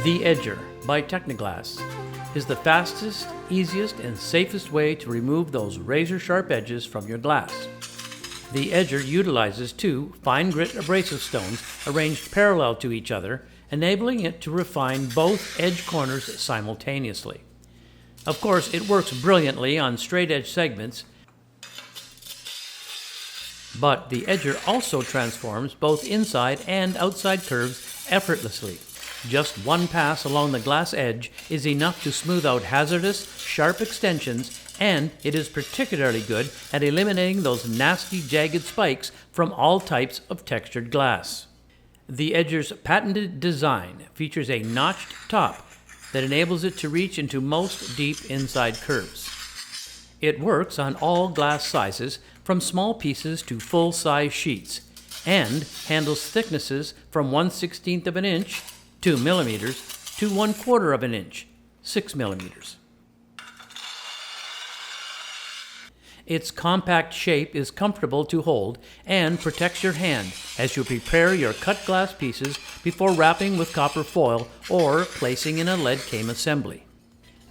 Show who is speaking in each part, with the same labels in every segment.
Speaker 1: The Edger by Techniglass is the fastest, easiest, and safest way to remove those razor-sharp edges from your glass. The Edger utilizes two fine grit abrasive stones arranged parallel to each other, enabling it to refine both edge corners simultaneously. Of course, it works brilliantly on straight edge segments, but the Edger also transforms both inside and outside curves effortlessly. Just one pass along the glass edge is enough to smooth out hazardous, sharp extensions, and it is particularly good at eliminating those nasty, jagged spikes from all types of textured glass. The Edger's patented design features a notched top that enables it to reach into most deep inside curves. It works on all glass sizes, from small pieces to full-size sheets, and handles thicknesses from 1/16 of an inch, 2 millimeters, to 1/4 of an inch, 6 millimeters. Its compact shape is comfortable to hold and protects your hand as you prepare your cut glass pieces before wrapping with copper foil or placing in a lead came assembly.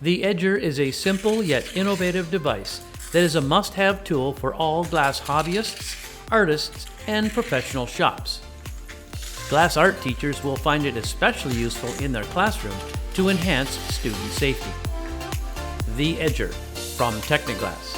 Speaker 1: The Edger is a simple yet innovative device that is a must-have tool for all glass hobbyists, artists, and professional shops. Glass art teachers will find it especially useful in their classroom to enhance student safety. The Edger from Techniglass.